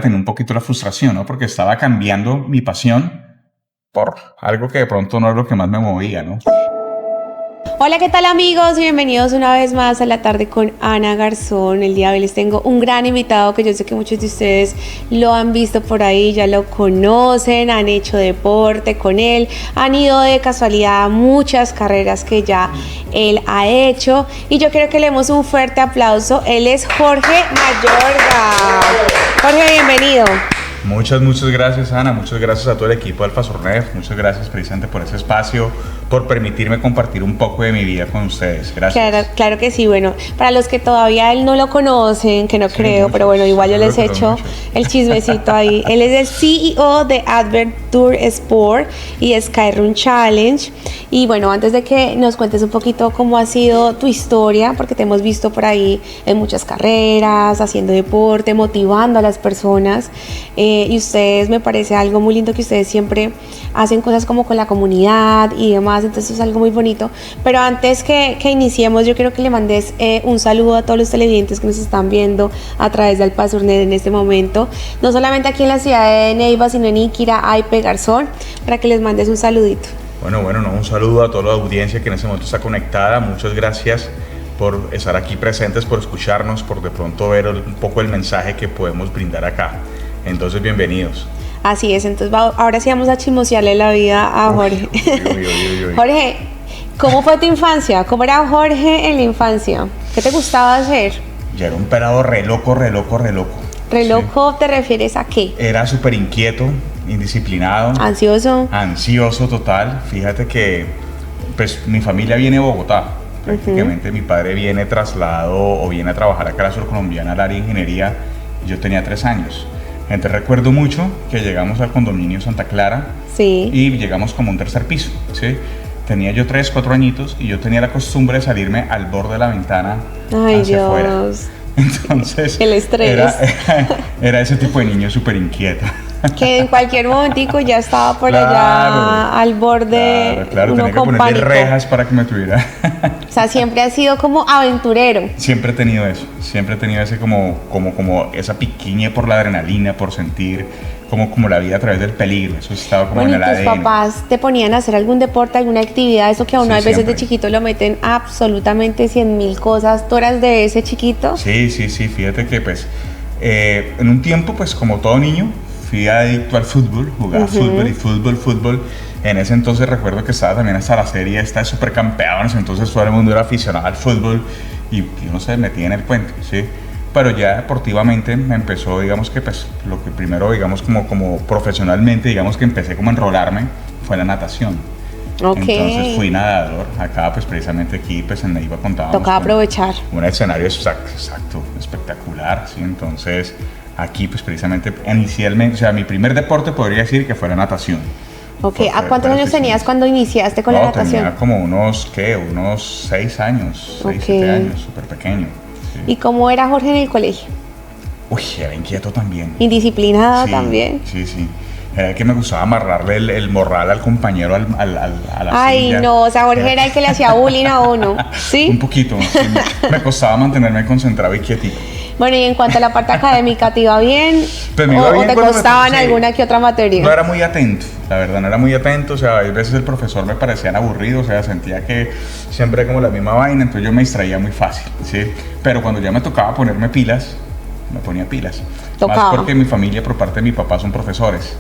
Tenía un poquito la frustración, ¿no? Porque estaba cambiando mi pasión por algo que de pronto no es lo que más me movía, ¿no? Hola, ¿qué tal amigos? Bienvenidos una vez más a La Tarde con Ana Garzón. El día de hoy les tengo un gran invitado que yo sé que muchos de ustedes lo han visto por ahí, ya lo conocen, han hecho deporte con él, han ido de casualidad a muchas carreras que ya él ha hecho y yo quiero que le demos un fuerte aplauso. Él es Jorge Mayorga. Jorge, bienvenido. Muchas gracias, Ana. Muchas gracias a todo el equipo de Alfa Sornef. Muchas gracias precisamente por ese espacio, por permitirme compartir un poco de mi vida con ustedes. Gracias. Claro que sí. Bueno, para los que todavía él no lo conocen, que no creo, muchos, pero bueno, igual yo les he hecho el chismecito ahí. Él es el CEO de Adventure Sport y Skyrun Challenge. Y bueno, antes de que nos cuentes un poquito cómo ha sido tu historia, porque te hemos visto por ahí en muchas carreras, haciendo deporte, motivando a las personas. Y ustedes, me parece algo muy lindo que ustedes siempre hacen cosas como con la comunidad y demás, entonces es algo muy bonito. Pero antes que iniciemos, yo quiero que le mandes un saludo a todos los televidentes que nos están viendo a través de Alfa Sornef en este momento, no solamente aquí en la ciudad de Neiva, sino en Iquira, Aipe, Garzón, para que les mandes un saludito. Bueno, un saludo a toda la audiencia que en este momento está conectada. Muchas gracias por estar aquí presentes, por escucharnos, por de pronto ver un poco el mensaje que podemos brindar acá. Entonces, bienvenidos. Así es, entonces ahora sí vamos a chismosearle la vida a Jorge. Uy. Jorge, ¿cómo fue tu infancia? ¿Cómo era Jorge en la infancia? ¿Qué te gustaba hacer? Yo era un pelado re loco. ¿Re loco? Sí. ¿Te refieres a qué? Era súper inquieto, indisciplinado. ¿Ansioso? Total. Fíjate que pues mi familia viene de Bogotá. Prácticamente mi padre viene trasladado o viene a trabajar acá a la Surcolombiana al área de ingeniería. Yo tenía 3 años. Entonces recuerdo mucho que llegamos al condominio Santa Clara. Sí. Y llegamos como un tercer piso, ¿sí? Tenía yo 3, 4 añitos y yo tenía la costumbre de salirme al borde de la ventana hacia afuera. Entonces el estrés. Era ese tipo de niño súper inquieto. Que en cualquier momentico ya estaba por allá al borde. Claro, tenía que ponerle rejas para que me tuviera. O sea, siempre has sido como aventurero. Siempre he tenido eso, ese como esa piquiña por la adrenalina, por sentir como la vida a través del peligro. Eso estaba como en el ADN. ¿Y tus papás te ponían a hacer algún deporte, alguna actividad? Eso que a uno a veces siempre. De chiquito lo meten absolutamente 100,000 cosas. ¿Tú eras de ese chiquito? Sí, fíjate que pues en un tiempo pues como todo niño fui adicto al fútbol, jugaba fútbol. En ese entonces recuerdo que estaba también hasta la serie esta de Supercampeones, entonces todo el mundo era aficionado al fútbol y uno se metía en el cuento, ¿sí? Pero ya deportivamente me empezó, digamos que pues lo que primero, digamos como profesionalmente, digamos que empecé como a enrolarme, fue la natación. Okay. Entonces fui nadador, acá pues precisamente aquí pues en Neiva contábamos. Tocaba aprovechar. Un escenario exacto, espectacular, ¿sí? Entonces aquí pues precisamente inicialmente, o sea, mi primer deporte podría decir que fue la natación. Ok, ¿a cuántos años tenías cuando iniciaste con la natación? Tenía como unos 6 años, 7 años, súper pequeño. Sí. ¿Y cómo era Jorge en el colegio? Uy, era inquieto también. ¿Indisciplinado también? Sí. Era el que me gustaba amarrarle el morral al compañero a la Ay, silla. No, o sea, Jorge era el que le hacía bullying a uno, ¿sí? Un poquito, sí, me costaba mantenerme concentrado y quietito. Bueno, y en cuanto a la parte académica, ¿te iba bien? Pues me iba bien. ¿O te costaba en alguna que otra materia? No era muy atento, la verdad, no era muy atento. O sea, a veces el profesor me parecía aburrido, o sea, sentía que siempre era como la misma vaina, entonces yo me distraía muy fácil, ¿sí? Pero cuando ya me tocaba ponerme pilas, me ponía pilas. Más porque mi familia, por parte de mi papá, son profesores.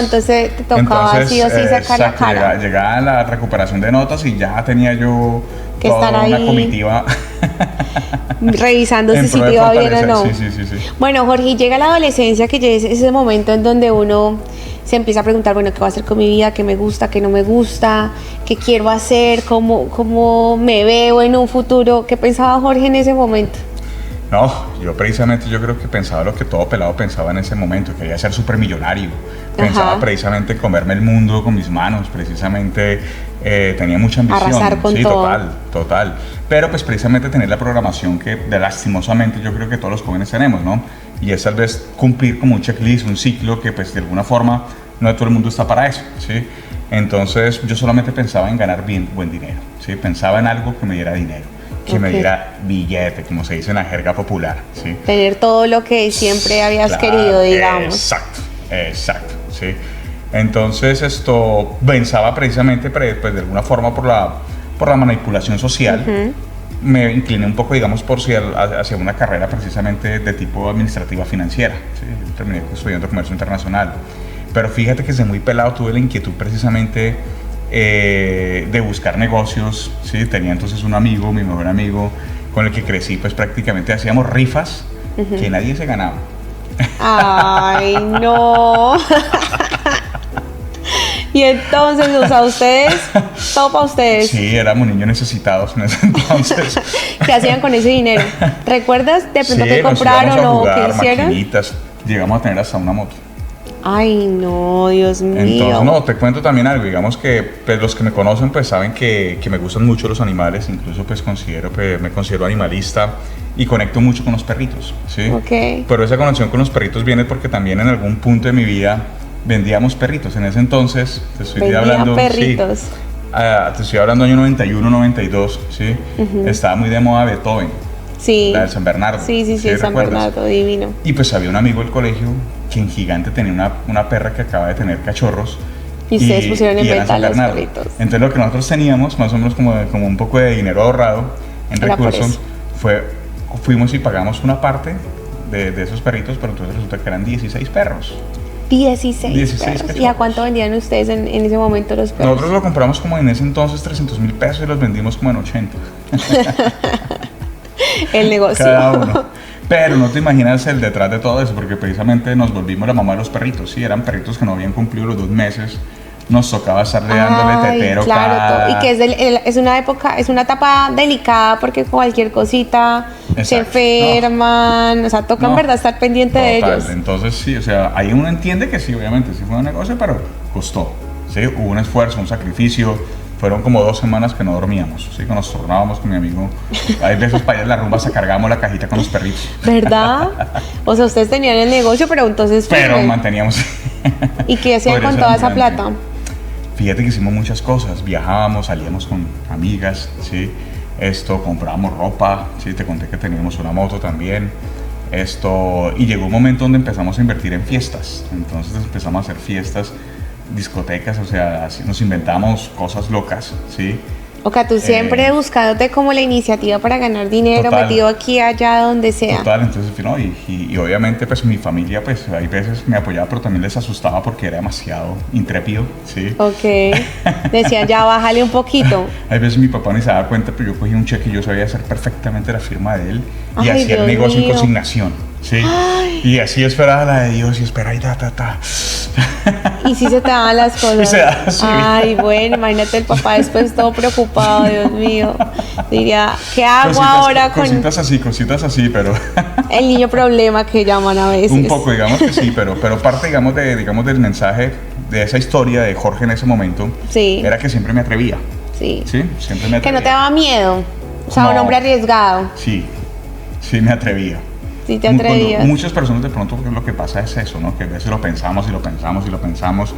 Entonces te tocaba sí o sí sacar la cara. Llegaba la recuperación de notas y ya tenía yo que estar ahí una comitiva revisando si te iba bien o no. Sí. Bueno, Jorge, llega la adolescencia, que ya es ese momento en donde uno se empieza a preguntar, bueno, ¿qué voy a hacer con mi vida? ¿Qué me gusta? ¿Qué no me gusta? ¿Qué quiero hacer? ¿Cómo me veo en un futuro? ¿Qué pensaba Jorge en ese momento? No, yo creo que pensaba lo que todo pelado pensaba en ese momento, quería ser supermillonario. Pensaba precisamente comerme el mundo con mis manos, precisamente tenía mucha ambición. Arrasar con todo. Total. Pero pues precisamente tener la programación que lastimosamente yo creo que todos los jóvenes tenemos, ¿no? Y es tal vez cumplir como un checklist, un ciclo que pues de alguna forma no todo el mundo está para eso, ¿sí? Entonces yo solamente pensaba en ganar buen dinero, ¿sí? Pensaba en algo que me diera dinero. que me diera billete, como se dice en la jerga popular, ¿sí? Tener todo lo que siempre habías querido, digamos. Exacto, ¿sí? Entonces esto pensaba precisamente, pues de alguna forma por la manipulación social, me incliné un poco, digamos, hacia una carrera precisamente de tipo administrativa financiera, ¿sí? Terminé estudiando comercio internacional. Pero fíjate que desde muy pelado tuve la inquietud precisamente de buscar negocios, ¿sí? Tenía entonces un amigo, mi mejor amigo, con el que crecí, pues prácticamente hacíamos rifas que nadie se ganaba. ¡Ay, no! Y entonces, o sea, ustedes, todo para ustedes. Sí, éramos niños necesitados en ese entonces. ¿Qué hacían con ese dinero? ¿Recuerdas de pronto qué compraron o qué hicieron? Maquinitas. Llegamos a tener hasta una moto. Ay, no, Dios mío. Entonces, no, te cuento también algo. Digamos que pues, los que me conocen pues saben que me gustan mucho los animales. Incluso pues me considero animalista y conecto mucho con los perritos, ¿sí? Ok. Pero esa conexión con los perritos viene porque también en algún punto de mi vida vendíamos perritos. En ese entonces, te estoy hablando... perritos. Sí, te estoy hablando año 91, 92, ¿sí? Estaba muy de moda Beethoven. Sí. La de San Bernardo. Sí, San Bernardo, divino. Y pues había un amigo del colegio que en Gigante tenía una perra que acaba de tener cachorros. Y ustedes pusieron en venta a los perritos. Entonces lo que nosotros teníamos, más o menos como un poco de dinero ahorrado en recursos, fuimos y pagamos una parte de esos perritos, pero entonces resulta que eran 16 perros. 16 perros. ¿Y a cuánto vendían ustedes en ese momento los perros? Nosotros lo compramos como en ese entonces 300,000 pesos y los vendimos como en 80. El negocio. Cada uno. Pero no te imaginas el detrás de todo eso, porque precisamente nos volvimos la mamá de los perritos. Sí, eran perritos que no habían cumplido los 2 meses. Nos tocaba estarle dándole tetero claro, y que es una etapa delicada porque cualquier cosita se enferman, o sea, toca en verdad estar pendiente de ellos. Entonces sí, o sea, ahí uno entiende que sí, obviamente, sí fue un negocio, pero costó, ¿sí? Hubo un esfuerzo, un sacrificio. Fueron como 2 semanas que no dormíamos, ¿sí? Que nos tornábamos con mi amigo. Hay veces para ir a la rumba se cargábamos la cajita con los perritos. ¿Verdad? O sea, ustedes tenían el negocio, pero entonces... Pero manteníamos... ¿Y qué hacían con toda esa plata? Fíjate que hicimos muchas cosas. Viajábamos, salíamos con amigas, ¿sí? Comprábamos ropa, ¿sí? Te conté que teníamos una moto también. Y llegó un momento donde empezamos a invertir en fiestas. Entonces empezamos a hacer fiestas, discotecas, o sea, así nos inventamos cosas locas, ¿sí? O sea, tú siempre buscándote como la iniciativa para ganar dinero, metido aquí, allá, donde sea. Total, entonces, no, y obviamente, pues, mi familia, pues, hay veces me apoyaba, pero también les asustaba porque era demasiado intrépido, ¿sí? Ok. Decían, ya, bájale un poquito. Hay veces mi papá ni se daba cuenta, pero yo cogía un cheque y yo sabía hacer perfectamente la firma de él y hacía el negocio en consignación, ¿sí? Ay. Y así esperaba la de Dios y espera y Y sí se te daban las cosas. Y se da, sí. Ay, bueno, imagínate el papá después todo preocupado, Dios mío. Diría, ¿qué hago ahora con...? Cositas así, pero... El niño problema que llaman a veces. Un poco, digamos que sí, pero parte, digamos del mensaje de esa historia de Jorge en ese momento, era que siempre me atrevía. Sí. Sí, siempre me atrevía. Que no te daba miedo. O sea, un hombre arriesgado. Sí me atrevía. Sí te atrevías. Muchas personas de pronto lo que pasa es eso, ¿no? Que a veces lo pensamos y lo pensamos y lo pensamos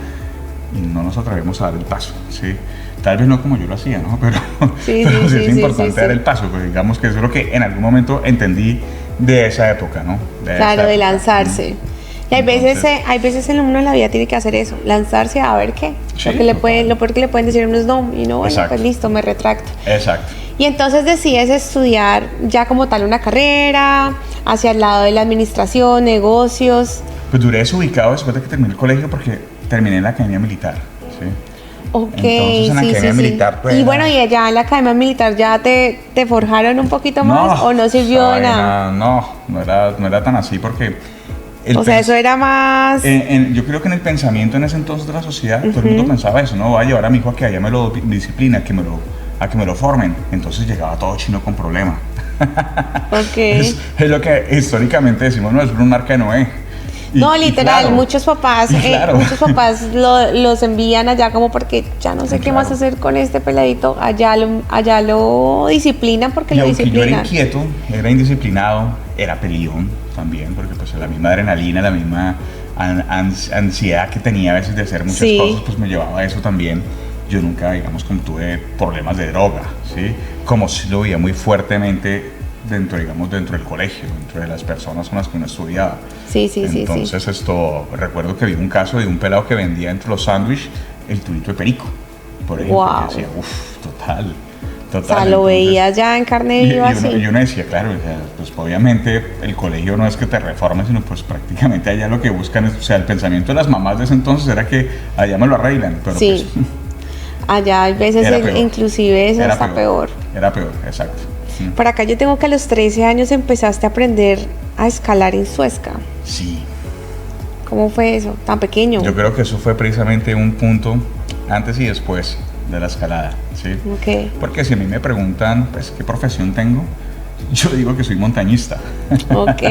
y no nos atrevemos a dar el paso, ¿sí? Tal vez no como yo lo hacía, ¿no? Pero sí es importante dar el paso, porque digamos que eso es lo que en algún momento entendí de esa época, ¿no? De lanzarse. Y hay veces uno en la vida tiene que hacer eso, lanzarse a ver qué. Lo peor que le pueden decir a uno es no, y no, bueno, pues listo, me retracto. Exacto. Y entonces decides estudiar ya como tal una carrera, hacia el lado de la administración, negocios. Pues duré desubicado después de que terminé el colegio porque terminé en la academia militar, ¿sí? Ok, entonces en la academia militar pues, y bueno, y allá en la academia militar ya te forjaron un poquito más o no sirvió de nada. No era tan así porque o sea, eso era más... yo creo que en el pensamiento en ese entonces de la sociedad todo el mundo pensaba eso, no voy a llevar a mi hijo a que allá me lo disciplina, a que me lo formen. Entonces llegaba todo chino con problema. Ok. Es lo que históricamente decimos, no, es un arca de Noé. No, literal, muchos papás los envían allá como porque ya no sé qué más hacer con este peladito, allá lo disciplinan porque lo disciplinan. Yo era inquieto, era indisciplinado, era peleón también, porque pues la misma adrenalina, la misma ansiedad que tenía a veces de hacer muchas cosas, pues me llevaba a eso también. yo nunca, digamos, como tuve problemas de droga, ¿sí? Como si lo veía muy fuertemente dentro, digamos, dentro del colegio, dentro de las personas con las que uno estudiaba. Sí. Entonces recuerdo que vi un caso de un pelado que vendía entre los sándwiches el tubito de perico, por ejemplo. Wow. Y decía, total. O sea, lo veías ya en carne viva así. Y uno decía, claro, o sea, pues obviamente el colegio no es que te reformes, sino pues prácticamente allá lo que buscan es, o sea, el pensamiento de las mamás de ese entonces era que allá me lo arreglan, pero sí. pues allá hay veces inclusive eso está peor. Era peor, exacto. Sí. Por acá yo tengo que a los 13 años empezaste a aprender a escalar en Suezca. Sí. ¿Cómo fue eso? Tan pequeño. Yo creo que eso fue precisamente un punto antes y después de la escalada, ¿sí? Okay. Porque si a mí me preguntan, pues, ¿qué profesión tengo? Yo digo que soy montañista. Ok.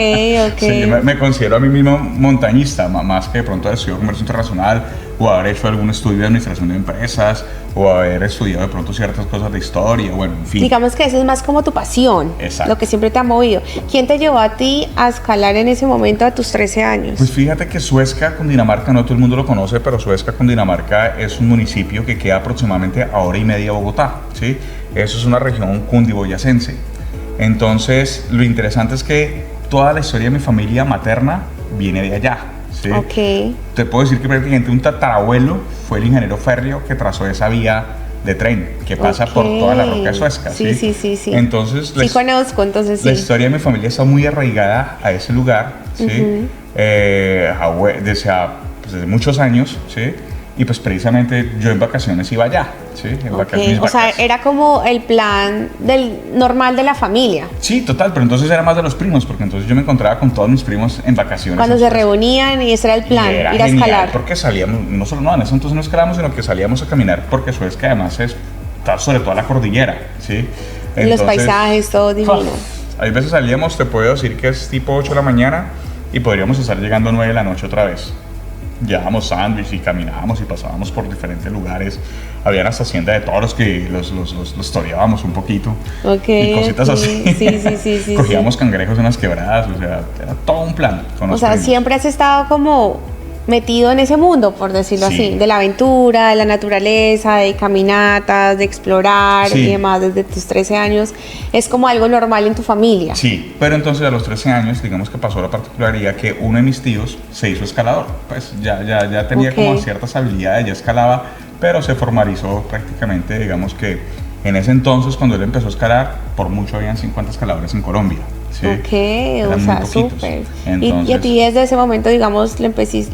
Sí, yo me considero a mí mismo montañista, más que de pronto haber estudiado comercio internacional o haber hecho algún estudio de administración de empresas o haber estudiado de pronto ciertas cosas de historia, bueno, en fin. Digamos que eso es más como tu pasión. Exacto. Lo que siempre te ha movido. ¿Quién te llevó a ti a escalar en ese momento a tus 13 años? Pues fíjate que Suezca, Cundinamarca, no todo el mundo lo conoce, pero Suezca, Cundinamarca es un municipio que queda aproximadamente a hora y media de Bogotá, ¿sí? Eso es una región cundiboyacense. Entonces, lo interesante es que toda la historia de mi familia materna viene de allá, ¿sí? Ok. Te puedo decir que prácticamente un tatarabuelo fue el ingeniero férreo que trazó esa vía de tren que pasa por toda la roca de Suezca, ¿sí? Sí. Entonces, sí conozco, entonces sí. La historia de mi familia está muy arraigada a ese lugar, ¿sí? Desde muchos años, ¿sí? Y pues precisamente yo en vacaciones iba allá, ¿sí? O sea, era como el plan normal de la familia. Sí, total, pero entonces era más de los primos, porque entonces yo me encontraba con todos mis primos en vacaciones. Cuando se reunían y ese era el plan, ir a escalar. Porque salíamos, en ese entonces no escalábamos, sino que salíamos a caminar, porque Suezca además está sobre toda la cordillera, ¿sí? Entonces, los paisajes, todo divino. Hay veces salíamos, te puedo decir que es tipo 8 de la mañana y podríamos estar llegando a 9 de la noche otra vez. Llevábamos sándwich y caminábamos y pasábamos por diferentes lugares. Había hasta hacienda de toros que los toreábamos un poquito. Okay, y cositas así. Sí. Cogíamos cangrejos en las quebradas, o sea, era todo un plan. O sea, siempre has estado como metido en ese mundo, por decirlo así, de la aventura, de la naturaleza, de caminatas, de explorar y demás desde tus 13 años. Es como algo normal en tu familia. Sí, pero entonces a los 13 años, digamos que pasó la particularidad que uno de mis tíos se hizo escalador. Pues ya tenía como ciertas habilidades, ya escalaba, pero se formalizó prácticamente, digamos que en ese entonces, cuando él empezó a escalar, por mucho habían 50 escaladores en Colombia. ¿sí? Ok, o sea, súper. Y a ti desde ese momento, digamos, le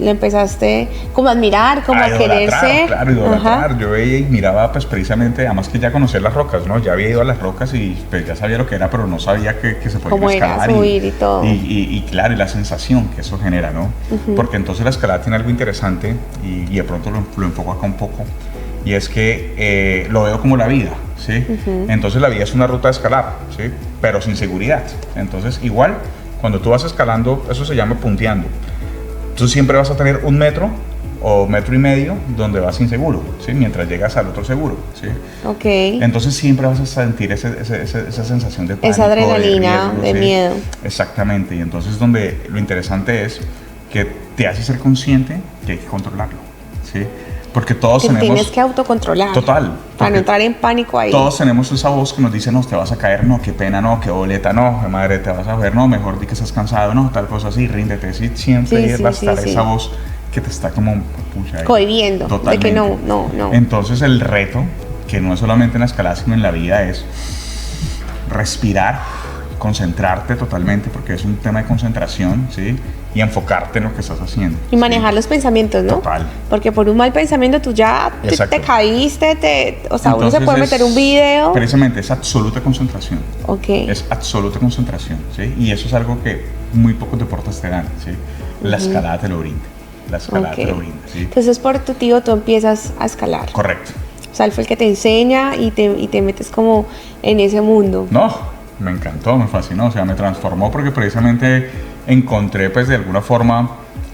empezaste como a admirar, como a querer ser. Claro, idolatrar. Yo veía y miraba, pues precisamente, además que ya conocía las rocas, ¿no? Ya había ido a las rocas y pues ya sabía lo que era, pero no sabía que se podía escalar. Subir y todo. Y claro, y la sensación que eso genera, ¿no? Porque entonces la escalada tiene algo interesante y de pronto lo enfoco acá un poco. Y es que lo veo como la vida, ¿sí? Entonces la vida es una ruta de escalar, ¿sí? Pero sin seguridad. Entonces igual, cuando tú vas escalando, eso se llama punteando. Tú siempre vas a tener 1 metro o 1,5 metros donde vas inseguro, ¿sí? Mientras llegas al otro seguro, ¿sí? Ok. Entonces siempre vas a sentir esa sensación de pánico, esa adrenalina, de ¿sí? miedo. Exactamente. Y entonces donde lo interesante es que te hace ser consciente que hay que controlarlo, ¿sí? Porque todos tenemos... Tienes que autocontrolar. Total. Para no entrar en pánico ahí. Todos tenemos esa voz que nos dice, no, te vas a caer, no, qué pena, no, qué boleta, no, madre, te vas a ver, no, mejor di que estás cansado, no, tal cosa así, ríndete. Sí, siempre va a estar esa voz que te está como... Pucha, cohibiendo. Totalmente. De que no. Entonces el reto, que no es solamente en la escalada, sino en la vida, es respirar, concentrarte totalmente, porque es un tema de concentración, ¿sí? Y enfocarte en lo que estás haciendo. Y manejar los pensamientos, ¿no? Total. Porque por un mal pensamiento tú ya te caíste, o sea, entonces uno se puede meter un video. Precisamente es absoluta concentración. Ok. Es absoluta concentración, ¿sí? Y eso es algo que muy pocos deportes te dan, ¿sí? La escalada te lo brinda. La escalada te lo brinda, ¿sí? Entonces por tu tío tú empiezas a escalar. Correcto. O sea, él fue el que te enseña y te metes como en ese mundo. No, me encantó, me fascinó, o sea, me transformó porque precisamente encontré, pues, de alguna forma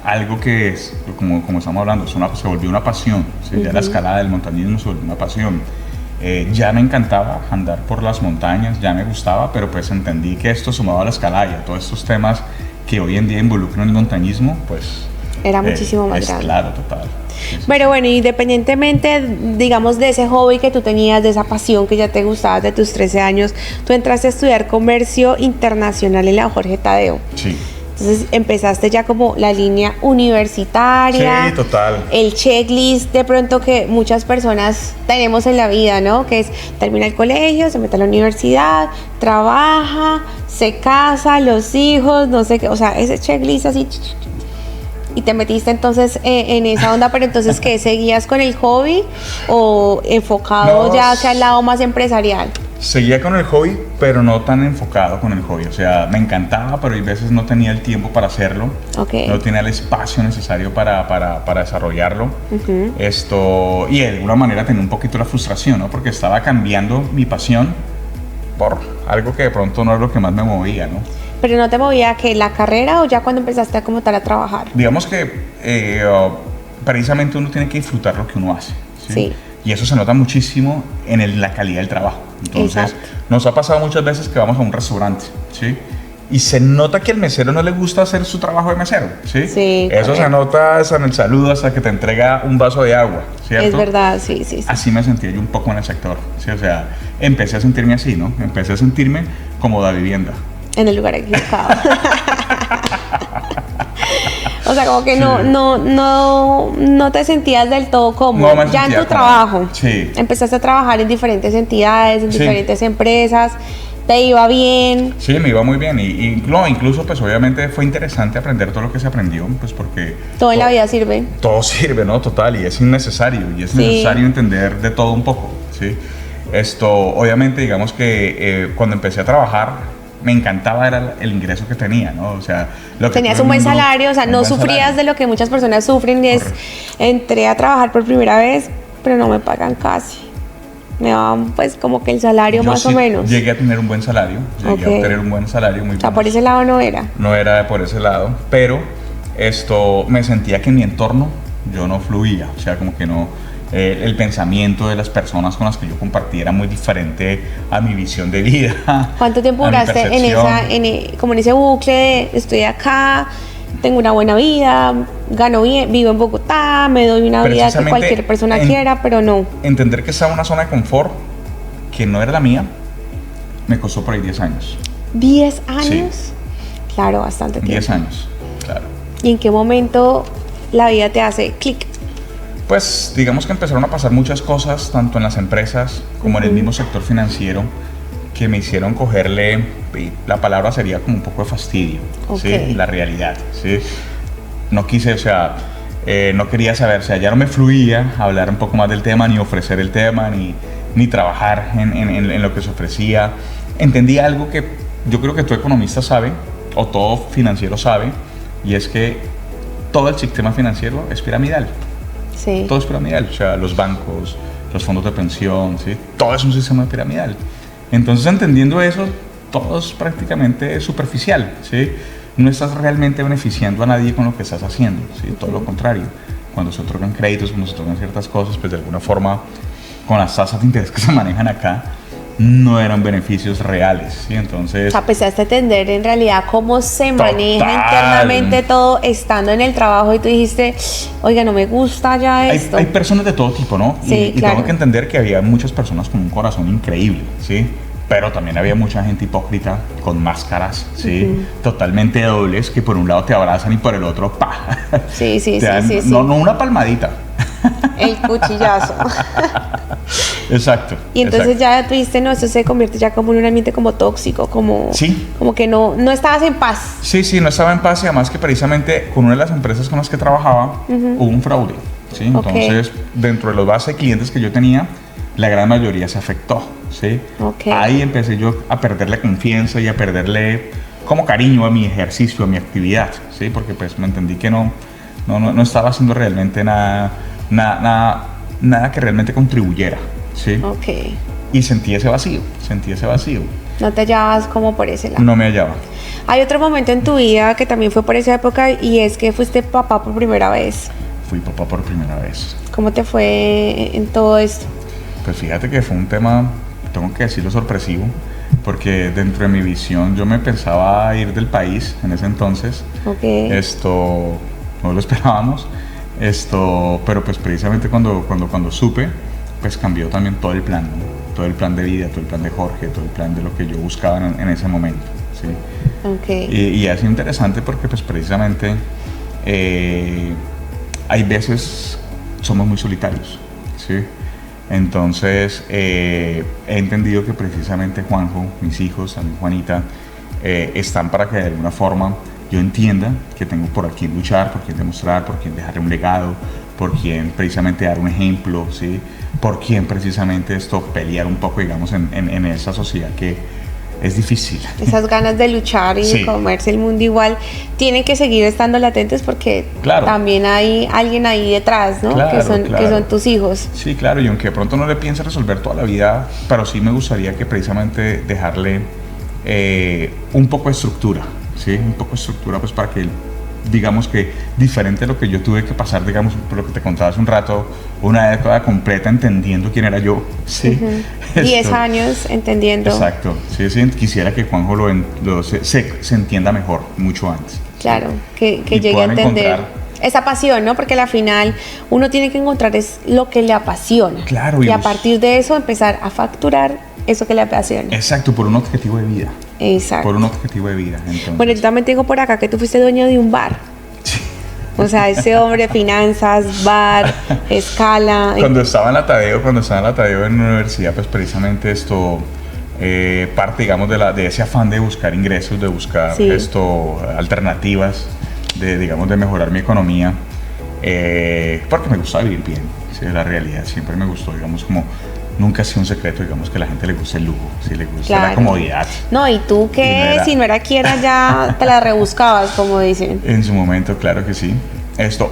algo que es, como estamos hablando, se volvió una pasión, ¿sí? Ya la escalada del montañismo se volvió una pasión. Ya me encantaba andar por las montañas, ya me gustaba, pero pues entendí que esto sumado a la escalada y a todos estos temas que hoy en día involucran el montañismo, pues Era muchísimo más grande. Claro, total. Sí, sí, Pero sí. bueno, independientemente, digamos, de ese hobby que tú tenías, de esa pasión que ya te gustaba de tus 13 años, tú entraste a estudiar comercio internacional en la Jorge Tadeo. Sí. Entonces empezaste ya como la línea universitaria. Sí, total. El checklist de pronto que muchas personas tenemos en la vida, ¿no? Que es termina el colegio, se mete a la universidad, trabaja, se casa, los hijos, no sé qué, o sea, ese checklist así. Y te metiste entonces en esa onda, pero entonces ¿qué? ¿Seguías con el hobby o enfocado No, ya hacia el lado más empresarial? Seguía con el hobby, pero no tan enfocado con el hobby. O sea, me encantaba, pero hay veces no tenía el tiempo para hacerlo. Ok. No tenía el espacio necesario para desarrollarlo. Y de alguna manera tenía un poquito la frustración, ¿no? Porque estaba cambiando mi pasión por algo que de pronto no es lo que más me movía, ¿no? ¿Pero no te movía que la carrera o ya cuando empezaste a como tal a trabajar? Digamos que precisamente uno tiene que disfrutar lo que uno hace. ¿Sí? Sí. Y eso se nota muchísimo en la calidad del trabajo. Entonces, Exacto. nos ha pasado muchas veces que vamos a un restaurante, ¿sí? Y se nota que al mesero no le gusta hacer su trabajo de mesero, ¿sí? Sí, Eso correcto. se nota hasta en el saludo, hasta que te entrega un vaso de agua, ¿cierto? Es verdad, sí, sí, sí. Así me sentía yo un poco en el sector, ¿sí? O sea, empecé a sentirme así, ¿no? Empecé a sentirme como da vivienda. En el lugar equivocado. O sea, como que Sí. no te sentías del todo cómodo. No me Ya en sentía tu cómodo. trabajo. Sí. Empezaste a trabajar en diferentes entidades, en Sí. diferentes empresas. Te iba bien. Sí, me iba muy bien incluso pues obviamente fue interesante aprender todo lo que se aprendió, pues porque Todo en la vida sirve. todo sirve, ¿no? Total, y es innecesario, y es Sí. necesario entender de todo un poco, ¿sí? Obviamente, digamos que cuando empecé a trabajar, me encantaba era el ingreso que tenía, ¿no? O sea, lo que Tenías todo un el buen mundo- salario, o sea, un no buen sufrías salario. de lo que muchas personas sufren. Y es, Correcto. entré a trabajar por primera vez, pero no me pagan casi. Me daban pues como que el salario Yo más sí o menos. llegué a tener un buen salario, Ok. a obtener un buen salario, muy O sea, bueno. por ese lado no era. No era por ese lado, pero me sentía que en mi entorno yo no fluía, o sea, como que no, el pensamiento de las personas con las que yo compartía era muy diferente a mi visión de vida. ¿Cuánto tiempo a mi duraste percepción. como en ese bucle de estoy acá, tengo una buena vida, gano bien, vivo en Bogotá, me doy una vida que Precisamente cualquier persona quiera, pero no? Entender que estaba en una zona de confort que no era la mía, me costó por ahí 10 años. 10 años. Claro, bastante tiempo. 10 años, claro. ¿Y en qué momento la vida te hace clic? Pues digamos que empezaron a pasar muchas cosas, tanto en las empresas como en el mismo sector financiero, que me hicieron cogerle, y la palabra sería como un poco de fastidio, ¿sí? Ok. La realidad, ¿sí? No quise, o sea, no quería saber, o sea, ya no me fluía hablar un poco más del tema, ni ofrecer el tema, ni trabajar en lo que se ofrecía. Entendí algo que yo creo que todo economista sabe, o todo financiero sabe, y es que todo el sistema financiero es piramidal. Sí. Todo es piramidal, o sea, los bancos, los fondos de pensión, ¿sí? Todo es un sistema piramidal. Entonces, entendiendo eso, todo es prácticamente superficial, ¿sí? No estás realmente beneficiando a nadie con lo que estás haciendo, ¿sí? Todo lo contrario. Cuando se otorgan créditos, cuando se otorgan ciertas cosas, pues de alguna forma, con las tasas de interés que se manejan acá, no eran beneficios reales, ¿sí? Entonces... O sea, empezaste a entender en realidad cómo se maneja Total. internamente todo estando en el trabajo y tú dijiste, oiga, no me gusta ya esto. Hay personas de todo tipo, ¿no? Sí, y claro. tengo que entender que había muchas personas con un corazón increíble, ¿sí? Pero también había mucha gente hipócrita, con máscaras, ¿sí? Totalmente dobles, que por un lado te abrazan y por el otro, ¡pa! Sí, sí, Te dan- sí. No una palmadita. El cuchillazo. Exacto. Y entonces exacto. ya tuviste, no, eso se convierte ya como en un ambiente como tóxico, como, Sí. como que no estabas en paz. Sí, no estaba en paz y además que precisamente con una de las empresas con las que trabajaba hubo un fraude, ¿sí? Ok. Entonces, dentro de los bases de clientes que yo tenía, la gran mayoría se afectó, ¿sí? Ok. Ahí empecé yo a perderle confianza y a perderle como cariño a mi ejercicio, a mi actividad, ¿sí? Porque pues me entendí que no estaba haciendo realmente nada que realmente contribuyera, ¿sí? Ok. Y sentí ese vacío. No te hallabas como por ese lado. No me hallaba. Hay otro momento en tu vida que también fue por esa época y es que fuiste papá por primera vez. Fui papá por primera vez. ¿Cómo te fue en todo esto? Pues fíjate que fue un tema, tengo que decirlo, sorpresivo, porque dentro de mi visión yo me pensaba ir del país en ese entonces. Ok. no lo esperábamos. Pero pues precisamente cuando supe, pues cambió también todo el plan, ¿no? Todo el plan de vida, todo el plan de Jorge, todo el plan de lo que yo buscaba en ese momento, ¿sí? Okay. Y ha sido interesante porque pues precisamente hay veces somos muy solitarios, ¿sí? Entonces he entendido que precisamente Juanjo, mis hijos, también Juanita, están para que de alguna forma yo entienda que tengo por quien luchar, por quien demostrar, por quien dejar un legado, por quien precisamente dar un ejemplo, ¿sí? Por quien precisamente pelear un poco, digamos, en esa sociedad que es difícil. Esas ganas de luchar y de comerse el mundo igual tienen que seguir estando latentes porque también hay alguien ahí detrás, ¿no? Que son tus hijos. Sí, claro, y aunque de pronto no le piense resolver toda la vida, pero sí me gustaría que precisamente dejarle un poco de estructura, ¿sí? Un poco de estructura pues para que digamos que diferente a lo que yo tuve que pasar, digamos, por lo que te contaba hace un rato, una década completa entendiendo quién era yo, ¿sí? 10 años entendiendo. Exacto, sí, quisiera que Juanjo se entienda mejor, mucho antes. Claro, que llegue a entender esa pasión, ¿no? Porque al final uno tiene que encontrar es lo que le apasiona. Claro. Y a partir de eso empezar a facturar eso que le apasiona. Exacto, por un objetivo de vida. Exacto. Por un objetivo de vida. Entonces. Bueno, yo también tengo por acá que tú fuiste dueño de un bar. Sí. O sea, ese hombre, finanzas, bar, escala. Cuando estaba en la Tadeo en la universidad, pues precisamente parte, digamos, de ese afán de buscar ingresos, de buscar alternativas, de mejorar mi economía, porque me gusta vivir bien, ¿sí? La realidad siempre me gustó, digamos, como nunca ha sido un secreto, digamos, que a la gente le gusta el lujo, si le gusta la comodidad. No, y tú que si no era quiera ya te la rebuscabas, como dicen. En su momento, claro que sí.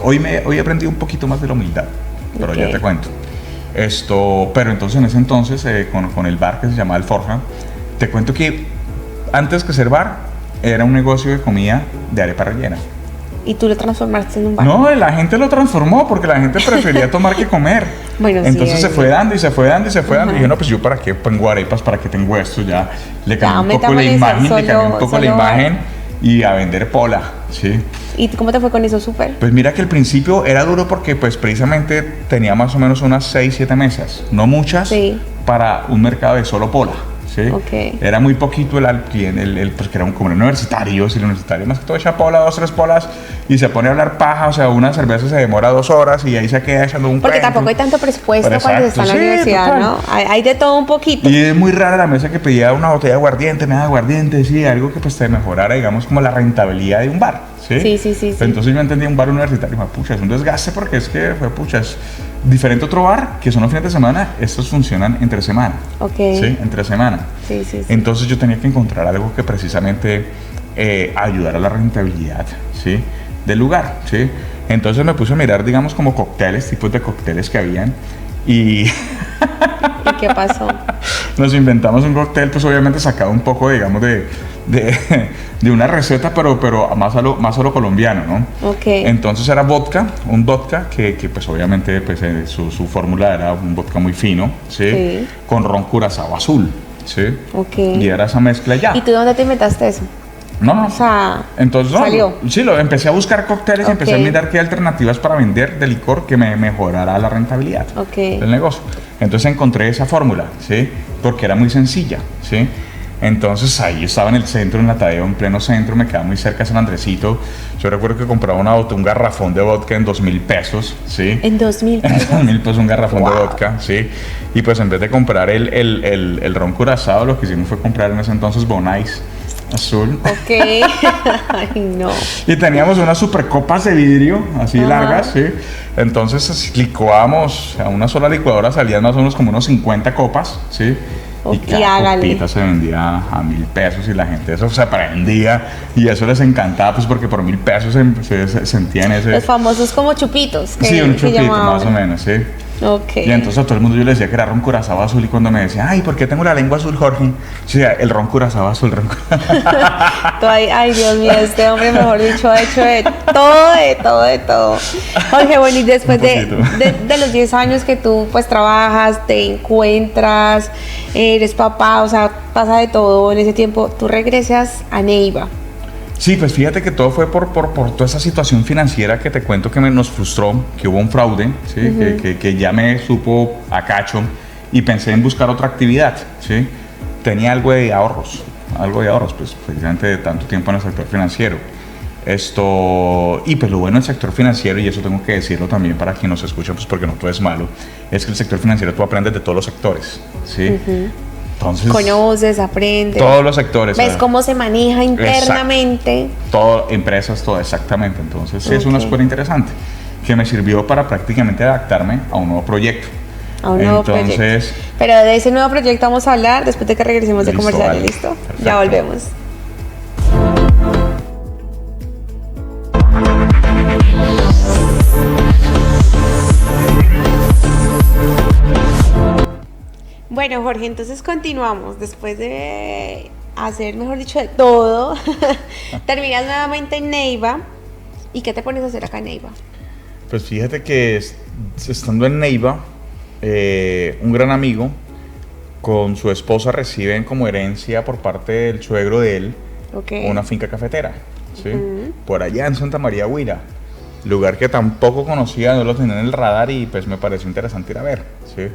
Hoy he aprendido un poquito más de la humildad, pero ya te cuento. Pero entonces en ese entonces, con el bar que se llamaba El Forja, te cuento que antes que ser bar, era un negocio de comida de arepa rellena. ¿Y tú lo transformaste en un bar? No, la gente lo transformó porque la gente prefería tomar que comer. Bueno, entonces se fue dando y se fue dando y se fue dando. Y dije, no, pues yo para qué pongo arepas, para qué tengo esto, ya le cambié un poco la imagen, y a vender pola, ¿sí? ¿Y cómo te fue con eso? Súper. Pues mira que al principio era duro porque pues precisamente tenía más o menos unas 6, 7 mesas, no muchas, para un mercado de solo pola. ¿Sí? Okay. Era muy poquito pues que era como un universitario, si el universitario más que todo echa pola, 2, 3 polas y se pone a hablar paja, o sea, una cerveza se demora 2 horas y ahí se queda echando un porque cuento. Tampoco hay tanto presupuesto cuando se está en la universidad, total. ¿No? Hay de todo un poquito. Y es muy rara la mesa que pedía una botella de aguardiente, nada de aguardiente, sí, algo que pues te mejorara, digamos, como la rentabilidad de un bar, ¿sí? Sí. Entonces yo entendía un bar universitario, pucha, es un desgaste porque es que, pucha, es diferente otro bar, que son los fines de semana, estos funcionan entre semana. Ok. Sí, entre semana. Sí. Entonces yo tenía que encontrar algo que precisamente ayudara a la rentabilidad, ¿sí? Del lugar, ¿sí? Entonces me puse a mirar, digamos, como tipos de cócteles que habían y... ¿Y qué pasó? Nos inventamos un cóctel, pues obviamente sacado un poco, digamos, de una receta, pero más a lo colombiano, ¿no? Ok. Entonces era un vodka que pues obviamente pues, su fórmula era un vodka muy fino, ¿sí? Con ron curazao azul, ¿sí? Ok. Y era esa mezcla ya. ¿Y tú dónde te inventaste eso? No. O sea, entonces, salió. Sí, empecé a buscar cócteles y empecé a mirar qué alternativas para vender de licor que me mejorara la rentabilidad del negocio. Entonces encontré esa fórmula, ¿sí? Porque era muy sencilla, ¿sí? Entonces ahí estaba en el centro, en la Tadeo, en pleno centro, me quedaba muy cerca de San Andresito. Yo recuerdo que compraba un garrafón de vodka en 2.000 pesos, ¿sí? ¿En 2.000 pesos? En 2.000 pesos un garrafón de vodka, ¿sí? Y pues en vez de comprar el ron curazao, lo que hicimos fue comprar en ese entonces Bonais azul. Ok. Ay, no. Y teníamos unas super copas de vidrio, así largas, ¿sí? Entonces licuábamos, a una sola licuadora salían más o menos como unos 50 copas, ¿sí? Y cada copita se vendía a 1.000 pesos y la gente eso se prendía y eso les encantaba, pues porque por 1.000 pesos se sentían ese... Los famosos como chupitos. Sí, un chupito más o menos, sí. Okay. Y entonces a todo el mundo yo le decía que era ron curazao azul y cuando me decía, ay, ¿por qué tengo la lengua azul, Jorge? Yo decía, el ron curazao azul, Ay, Dios mío, este hombre, mejor dicho, ha hecho de todo. Jorge, bueno, y después de los 10 años que tú pues trabajas, te encuentras, eres papá, o sea, pasa de todo en ese tiempo, tú regresas a Neiva. Sí, pues fíjate que todo fue por toda esa situación financiera que te cuento que nos frustró, que hubo un fraude, ¿sí? Que ya me supo a cacho y pensé en buscar otra actividad, ¿sí? Tenía algo de ahorros, pues precisamente de tanto tiempo en el sector financiero. Y pues lo bueno del sector financiero, y eso tengo que decirlo también para quien nos escucha, pues porque no todo es malo, es que el sector financiero tú aprendes de todos los sectores, ¿sí? Entonces, conoces, aprendes. Todos los sectores. Ves cómo se maneja internamente. Exacto. Todo, empresas, todo, exactamente. Entonces, sí, es una escuela interesante que me sirvió para prácticamente adaptarme a un nuevo proyecto. Proyecto. Pero de ese nuevo proyecto vamos a hablar después de que regresemos de comercial. Vale. ¿Listo? Perfecto. Ya volvemos. Bueno, Jorge, entonces continuamos. Después de hacer, mejor dicho, de todo, terminas nuevamente en Neiva. ¿Y qué te pones a hacer acá en Neiva? Pues fíjate que estando en Neiva, un gran amigo con su esposa reciben como herencia por parte del suegro de él una finca cafetera, ¿sí? Por allá en Santa María Huila, lugar que tampoco conocía, no lo tenía en el radar y pues me pareció interesante ir a ver, ¿sí?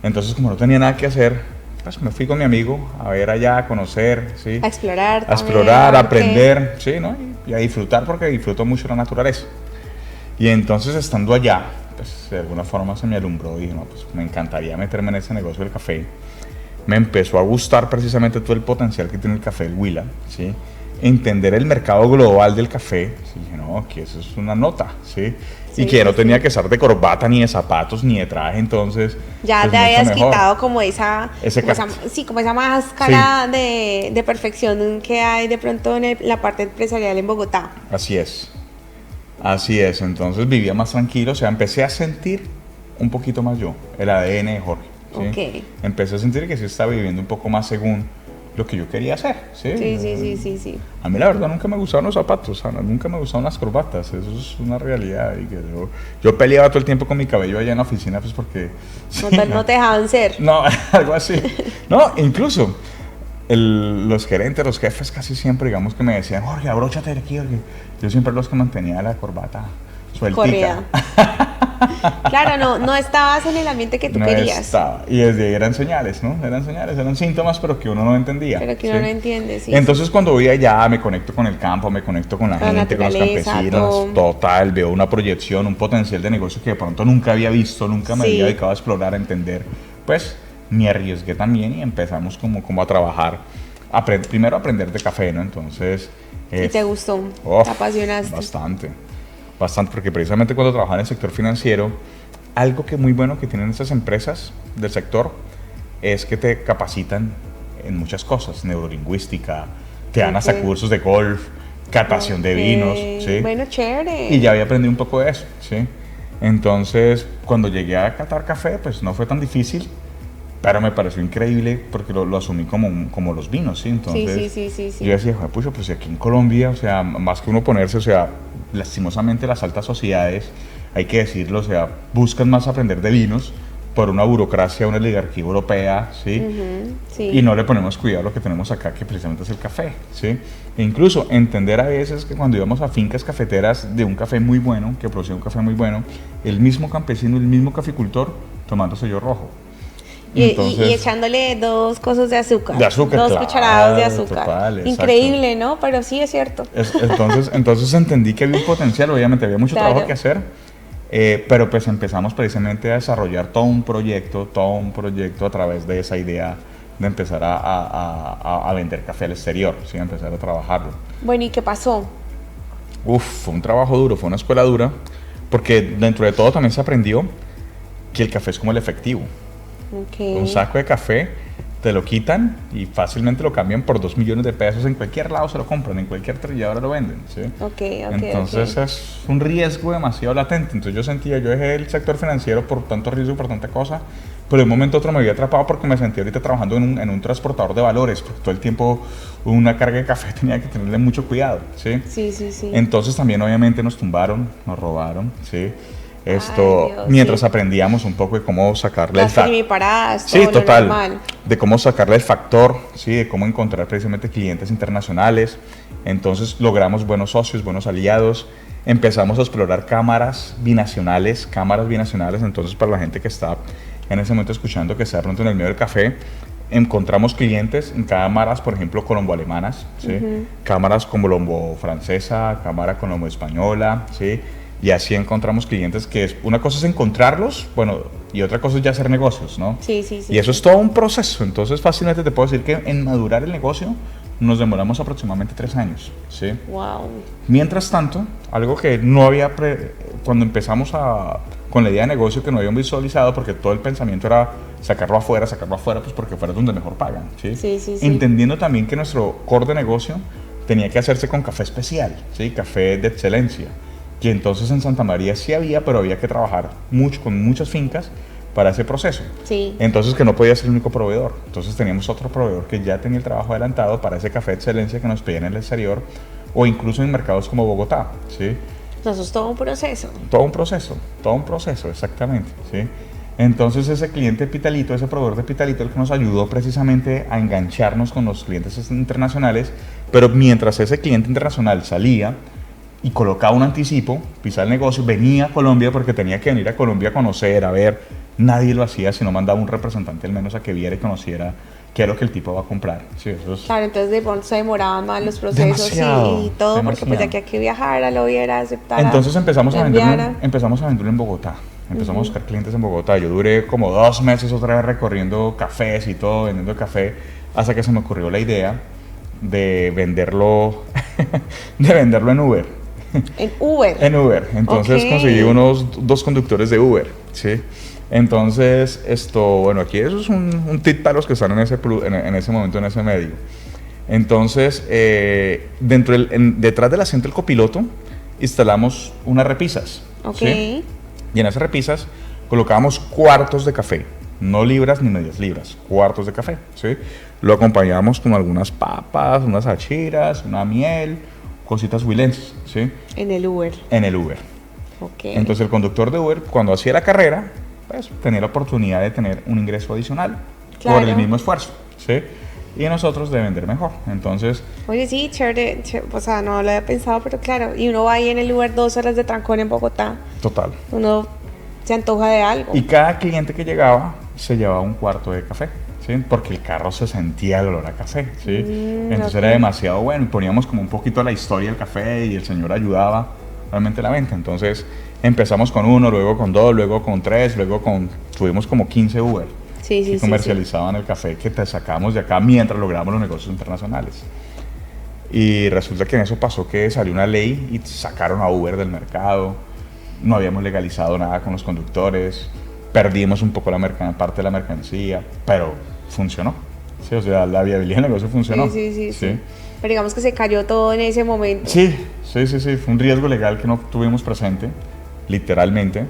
Entonces, como no tenía nada que hacer, pues me fui con mi amigo a ver allá, a conocer, ¿sí? A explorar. A aprender, ¿sí? ¿No? Y a disfrutar, porque disfruto mucho la naturaleza. Y entonces, estando allá, pues de alguna forma se me alumbró y dije, no, pues me encantaría meterme en ese negocio del café. Me empezó a gustar precisamente todo el potencial que tiene el café del Huila, ¿sí? Entender el mercado global del café. Sí, dije, no, que eso es una nota, ¿sí? Y que no tenía que estar de corbata, ni de zapatos, ni de traje, entonces... Ya pues te habías quitado como esa máscara de perfección que hay de pronto en la parte empresarial en Bogotá. Así es, entonces vivía más tranquilo, o sea, empecé a sentir un poquito más yo, el ADN de Jorge, ¿sí? Empecé a sentir que sí estaba viviendo un poco más según lo que yo quería hacer, ¿sí? Sí. A mí la verdad nunca me gustaban los zapatos, Ana, nunca me gustaban las corbatas, eso es una realidad. Y que yo peleaba todo el tiempo con mi cabello allá en la oficina, pues porque... No te dejaban ser. No, algo así. No, incluso los gerentes, los jefes casi siempre, digamos que me decían, Jorge, abróchate de aquí, porque yo siempre los que mantenía la corbata sueltita. Claro, no estabas en el ambiente que tú querías. Estaba. Y desde ahí eran señales, ¿no? Eran síntomas, pero que uno no entendía. Pero que uno no entiende, sí. Entonces, cuando voy allá, me conecto con el campo, me conecto con la gente, con los campesinos, total, veo una proyección, un potencial de negocio que de pronto nunca había visto, nunca me había dedicado a explorar, a entender. Pues, me arriesgué también y empezamos como a trabajar. Primero a aprender de café, ¿no? Entonces... ¿Y te gustó? ¿Te apasionaste? Bastante, porque precisamente cuando trabajaba en el sector financiero, algo que muy bueno que tienen estas empresas del sector es que te capacitan en muchas cosas, neurolingüística, te dan hasta cursos de golf, catación de vinos, ¿sí? Bueno, chévere. Y ya había aprendido un poco de eso, ¿sí? Entonces, cuando llegué a catar café, pues no fue tan difícil, pero me pareció increíble porque lo asumí como los vinos, ¿sí? Entonces, sí. Yo decía, pucha, pues aquí en Colombia, o sea, más que uno ponerse, o sea, lastimosamente las altas sociedades, hay que decirlo, o sea, buscan más aprender de vinos por una burocracia, una oligarquía europea, ¿sí? Y no le ponemos cuidado a lo que tenemos acá, que precisamente es el café, ¿sí? E incluso entender a veces que cuando íbamos a fincas cafeteras de un café muy bueno, que producía un café muy bueno, el mismo campesino, el mismo caficultor, tomando sello rojo. Entonces, y echándole 2 cosas de azúcar. Dos cucharadas de azúcar. Total, increíble, ¿no? Pero sí es cierto. Entonces entendí que había un potencial, obviamente había mucho trabajo que hacer, pero pues empezamos precisamente a desarrollar todo un proyecto a través de esa idea de empezar a vender café al exterior, ¿sí? A empezar a trabajarlo. Bueno, ¿y qué pasó? Fue un trabajo duro, fue una escuela dura, porque dentro de todo también se aprendió que el café es como el efectivo. Un saco de café te lo quitan y fácilmente lo cambian por 2 millones de pesos. En cualquier lado se lo compran, en cualquier trilladora lo venden, ¿sí? Entonces es un riesgo demasiado latente. Entonces yo dejé el sector financiero por tanto riesgo, por tanta cosa, pero de un momento a otro me había atrapado porque me sentía ahorita trabajando en un transportador de valores, porque todo el tiempo una carga de café tenía que tenerle mucho cuidado, ¿sí? Sí. Entonces también obviamente nos tumbaron, nos robaron, ¿sí? Ay, Dios, mientras sí. aprendíamos un poco de cómo sacarle el Las factor. primiparadas, todo Sí, lo total. normal. De cómo sacarle el factor, sí, de cómo encontrar precisamente clientes internacionales. Entonces logramos buenos socios, buenos aliados. Empezamos a explorar cámaras binacionales. Entonces, para la gente que está en ese momento escuchando, que está de pronto en el medio del café, encontramos clientes en cámaras, por ejemplo, colombo-alemanas, ¿sí? Cámaras colombo-francesa, cámara colombo-española, ¿sí? Y así encontramos clientes que una cosa es encontrarlos, bueno, y otra cosa es ya hacer negocios, ¿no? Sí, sí, sí. Y eso es todo un proceso. Entonces, fácilmente te puedo decir que en madurar el negocio nos demoramos aproximadamente 3 años, ¿sí? Wow. Mientras tanto, algo que no había, cuando empezamos con la idea de negocio que no habíamos visualizado, porque todo el pensamiento era sacarlo afuera, pues porque fuera donde mejor pagan, ¿sí? Sí, sí, sí. Entendiendo también que nuestro core de negocio tenía que hacerse con café especial, ¿sí? Café de excelencia. Y entonces en Santa María sí había, pero había que trabajar mucho, con muchas fincas para ese proceso. Sí. Entonces que no podía ser el único proveedor. Entonces teníamos otro proveedor que ya tenía el trabajo adelantado para ese café de excelencia que nos pedían en el exterior o incluso en mercados como Bogotá, ¿sí? Eso es todo un proceso. Todo un proceso, exactamente, ¿sí? Entonces ese cliente Pitalito, ese proveedor de Pitalito, el que nos ayudó precisamente a engancharnos con los clientes internacionales, pero mientras ese cliente internacional salía y colocaba un anticipo, pisaba el negocio, venía a Colombia porque tenía que venir a Colombia a conocer, a ver, nadie lo hacía, sino mandaba un representante al menos a que viera y conociera qué es lo que el tipo va a comprar. Sí, eso es Claro, entonces de pronto se demoraban más los procesos y todo, porque pues ya que hay que viajar, lo viera, aceptar. Entonces empezamos a venderlo en Bogotá. Empezamos a buscar clientes en Bogotá. Yo duré como 2 meses otra vez recorriendo cafés y todo, vendiendo café, hasta que se me ocurrió la idea de venderlo, en Uber. En Uber. En Uber. Entonces conseguí 2 conductores de Uber, ¿sí? Entonces, bueno, aquí eso es un tip para los que están en ese momento, en ese medio. Entonces, detrás del asiento del copiloto, instalamos unas repisas. Ok. ¿Sí? Y en esas repisas colocábamos cuartos de café, no libras ni medias libras, cuartos de café, ¿sí? Lo acompañábamos con algunas papas, unas achiras, una miel, cositas huilenses, ¿sí? En el Uber. En el Uber. Ok. Entonces el conductor de Uber, cuando hacía la carrera, pues tenía la oportunidad de tener un ingreso adicional por el mismo esfuerzo, ¿sí? Y nosotros de vender mejor. Entonces, oye, sí, chévere, o sea, no lo había pensado, pero claro, y uno va ahí en el Uber 2 horas de trancón en Bogotá, total. uno se antoja de algo. Y cada cliente que llegaba se llevaba un cuarto de café, ¿sí? Porque el carro se sentía el olor a café, ¿sí? Entonces era demasiado bueno y poníamos como un poquito la historia del café y el señor ayudaba realmente la venta. Entonces empezamos con 1, luego con 2, luego con 3, tuvimos como 15 Uber. Sí, sí, que sí, comercializaban el café que te sacábamos de acá mientras logramos los negocios internacionales. Y resulta que en eso pasó que salió una ley y sacaron a Uber del mercado. No habíamos legalizado nada con los conductores, perdimos un poco parte de la mercancía, pero funcionó. Sí, o sea, la viabilidad del negocio funcionó. Sí. Pero digamos que se cayó todo en ese momento. Sí. Fue un riesgo legal que no tuvimos presente, literalmente,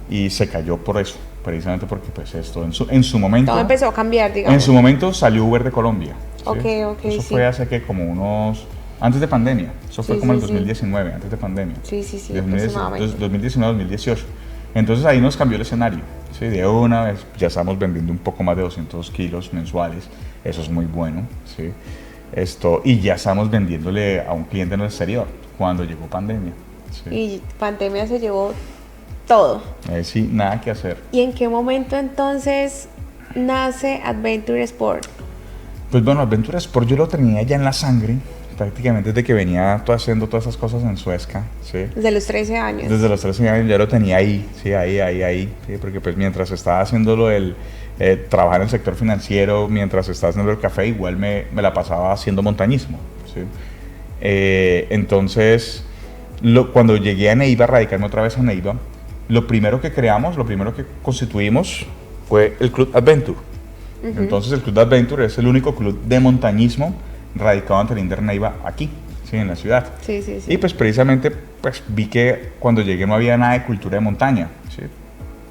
y se cayó por eso. Precisamente porque pues esto en su momento... Todo empezó a cambiar, digamos. En su momento salió Uber de Colombia. ¿sí? Ok, Eso fue hace que como antes de pandemia. Eso fue como el 2019, antes de pandemia. Sí, aproximadamente. 2019-2018. Entonces ahí nos cambió el escenario. ¿sí? De una vez ya estamos vendiendo un poco más de 200 kilos mensuales. Eso es muy bueno. ¿sí? Y ya estamos vendiéndole a un cliente en el exterior cuando llegó pandemia. ¿sí? Y pandemia se llevó todo. Sí, nada que hacer. ¿Y en qué momento entonces nace Adventure Sport? Pues bueno, Adventure Sport yo lo tenía ya en la sangre, prácticamente desde que venía haciendo todas esas cosas en Suezca, ¿sí? Desde los 13 años. Desde los 13 años ya lo tenía ahí, sí, ahí, ¿sí? Porque pues mientras estaba haciendo trabajar en el sector financiero, mientras estaba haciendo el café, igual me la pasaba haciendo montañismo, ¿sí? Entonces, cuando llegué a Neiva, radicarme otra vez a Neiva, lo primero que constituimos fue el Club Adventure. Entonces el Club Adventure es el único club de montañismo radicado ante el Inder Neiva aquí, ¿sí? En la ciudad. Sí. Y pues precisamente pues, vi que cuando llegué no había nada de cultura de montaña, ¿sí?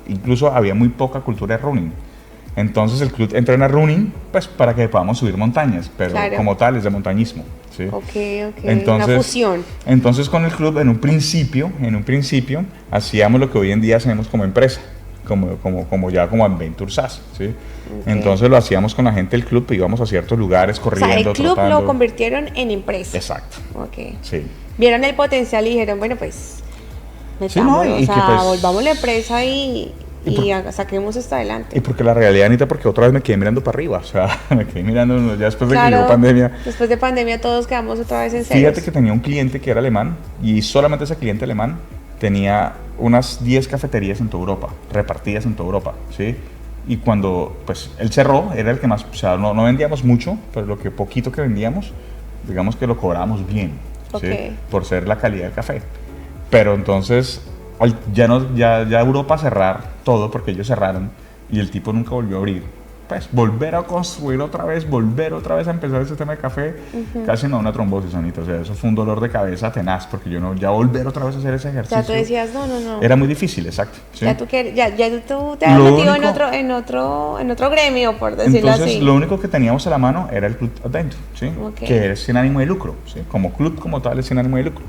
Incluso había muy poca cultura de running. Entonces el club entrena running, pues para que podamos subir montañas, pero Claro. como tal es de montañismo. ¿Sí? Ok, Entonces, una fusión. Entonces con el club en un principio hacíamos lo que hoy en día hacemos como empresa, como Adventure SAS, ¿sí? Entonces lo hacíamos con la gente del club, íbamos a ciertos lugares O corriendo, sea, el club trotando. lo convirtieron en empresa. Exacto, Ok. sí. Vieron el potencial y dijeron, bueno, pues, Sí, no, metámoslo, y o sea, que, pues, volvamos la empresa y por- saquemos esto adelante. Y porque la realidad, Anita, porque otra vez me quedé mirando para arriba, o sea, me quedé mirando ya después de que Claro, llegó pandemia. después de pandemia todos quedamos otra vez en ceros. Fíjate que tenía un cliente que era alemán y solamente ese cliente alemán tenía unas 10 cafeterías en toda Europa, repartidas en toda Europa, ¿sí? Y cuando pues él cerró, era el que más, o sea, no vendíamos mucho, pero lo que poquito que vendíamos, digamos que lo cobrábamos bien, ¿sí? Ok. Por ser la calidad del café. Pero entonces ya Europa cerrar todo porque ellos cerraron y el tipo nunca volvió a abrir. Pues volver a construir volver otra vez a empezar ese tema de café, casi no una trombosis, Anita. O sea, eso fue un dolor de cabeza tenaz porque yo no, ya volver otra vez a hacer ese ejercicio. Ya tú decías, no. Era muy difícil, exacto. ¿sí? Ya tú te has Lo metido único- en otro gremio, por decirlo Entonces, así. lo único que teníamos a la mano era el Club Adventure, ¿sí? Ok. Que es sin ánimo de lucro, ¿sí? Como club, como tal, es sin ánimo de lucro.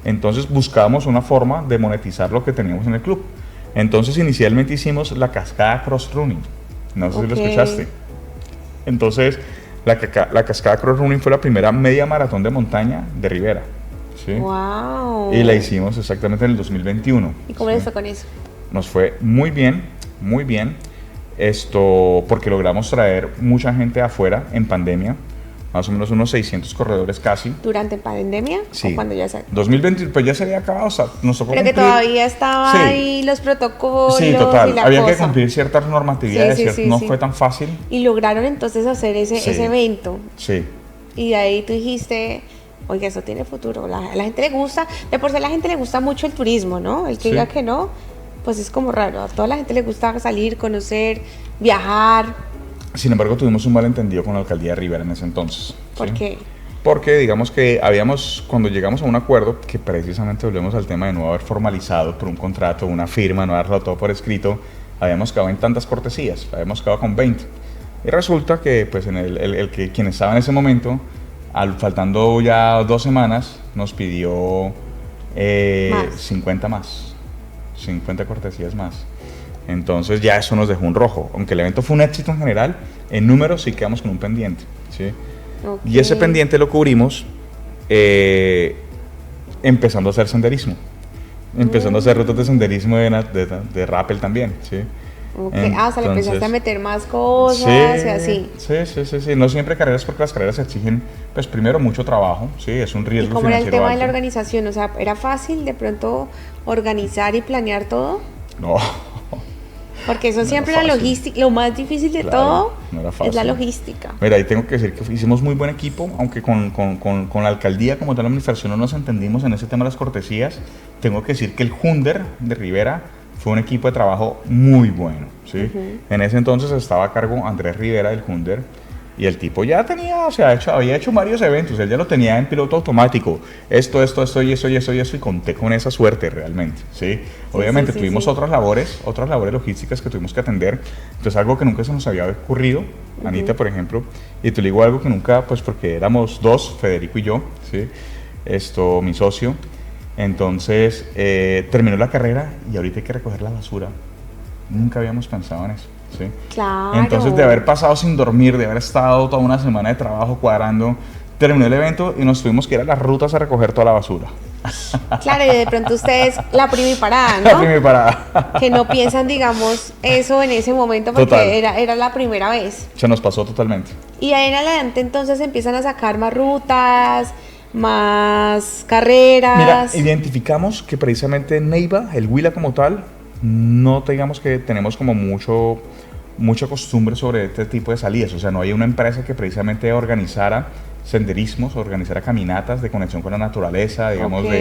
Entonces, buscábamos una forma de monetizar lo que teníamos en el club. Entonces, inicialmente hicimos la cascada Cross Running. No sé si lo Ok. escuchaste. Entonces, la cascada Cross Running fue la primera media maratón de montaña de Rivera, ¿sí? Wow. Y la hicimos exactamente en el 2021. ¿Y cómo ¿sí? les fue con eso? Nos fue muy bien, muy bien. Porque logramos traer mucha gente afuera en pandemia, más o menos unos 600 corredores casi. ¿Durante pandemia? Sí. ¿O cuando ya se...? 2020, pues ya se había acabado, o sea, nos tocó Pero que cumplir- todavía estaba Sí. ahí los protocolos Sí, y total. la Había que cosa. cumplir ciertas normatividades, Sí, sí, ¿cierto? sí, No sí. fue tan fácil. Y lograron entonces hacer Sí. ese evento. Sí. Y de ahí tú dijiste, oye, eso tiene futuro. A la gente le gusta, de por sí a la gente le gusta mucho el turismo, ¿no? El que Sí. diga que no, pues es como raro. A toda la gente le gusta salir, conocer, viajar. Sin embargo, tuvimos un malentendido con la alcaldía de Rivera en ese entonces. ¿Por ¿sí? qué? Porque digamos que cuando llegamos a un acuerdo, que precisamente volvemos al tema de no haber formalizado por un contrato, una firma, no haberlo todo por escrito, habíamos quedado en tantas cortesías, habíamos quedado con 20. Y resulta que pues quien estaba en ese momento, faltando ya 2 semanas, nos pidió Más. 50 más, 50 cortesías más. Entonces ya eso nos dejó un rojo, aunque el evento fue un éxito en general, en números sí quedamos con un pendiente, ¿sí? Ok. Y ese pendiente lo cubrimos empezando a hacer senderismo. Empezando a hacer rutas de senderismo de rappel también, ¿sí? Ok. O sea, le empezaste Entonces, a meter más cosas y así. Sí. No siempre carreras porque las carreras exigen, pues primero mucho trabajo, ¿sí? Es un ¿Y riesgo cómo era el financiero tema de la alto. organización? O sea, ¿era fácil de pronto organizar y planear todo? No, Porque eso No siempre era la fácil. logística, lo más difícil de Claro, todo no era es la fácil. logística. Mira, ahí tengo que decir que hicimos muy buen equipo, aunque con la alcaldía como tal la administración no nos entendimos en ese tema de las cortesías. Tengo que decir que el Hunder de Rivera fue un equipo de trabajo muy bueno, ¿sí? En ese entonces estaba a cargo Andrés Rivera del Hunder y el tipo ya tenía, o sea, había hecho varios eventos, él ya lo tenía en piloto automático, esto y eso, y conté con esa suerte realmente, ¿sí? Obviamente sí, tuvimos sí. otras labores logísticas que tuvimos que atender, entonces algo que nunca se nos había ocurrido, Anita, por ejemplo, y te digo algo que nunca, pues porque éramos dos, Federico y yo, ¿sí? Mi socio, entonces terminó la carrera y ahorita hay que recoger la basura, nunca habíamos pensado en eso, ¿sí? Claro. Entonces, de haber pasado sin dormir, de haber estado toda una semana de trabajo cuadrando, terminó el evento y nos tuvimos que ir a las rutas a recoger toda la basura. Claro, y de pronto ustedes la primiparada, La ¿no? primera parada. Que no piensan, digamos, eso en ese momento porque Total. era la primera vez. Se nos pasó totalmente. Y ahí en adelante entonces empiezan a sacar más rutas, más carreras. Mira, identificamos que precisamente Neiva, el Huila como tal, no digamos que tenemos como mucha costumbre sobre este tipo de salidas. O sea, no hay una empresa que precisamente organizara senderismos, organizara caminatas de conexión con la naturaleza, digamos, Ok.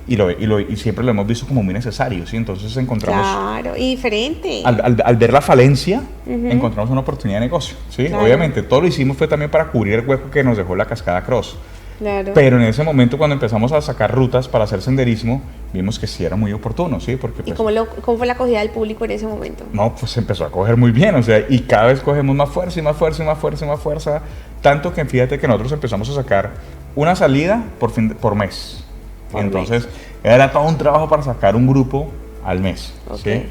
y siempre lo hemos visto como muy necesario, ¿sí? Entonces encontramos, Claro, y diferente. al ver la falencia, Ujú. encontramos una oportunidad de negocio, ¿sí? Claro. Obviamente, todo lo hicimos fue también para cubrir el hueco que nos dejó la cascada Cross. Claro. Pero en ese momento, cuando empezamos a sacar rutas para hacer senderismo, vimos que sí era muy oportuno, ¿sí? Porque, ¿Y pues, cómo fue la acogida del público en ese momento? no, pues empezó a coger muy bien, o sea, y cada vez cogemos más fuerza y más fuerza y más fuerza y más fuerza, tanto que fíjate que nosotros empezamos a sacar una salida por mes. Entonces, era todo un trabajo para sacar un grupo al mes, Okay. ¿sí?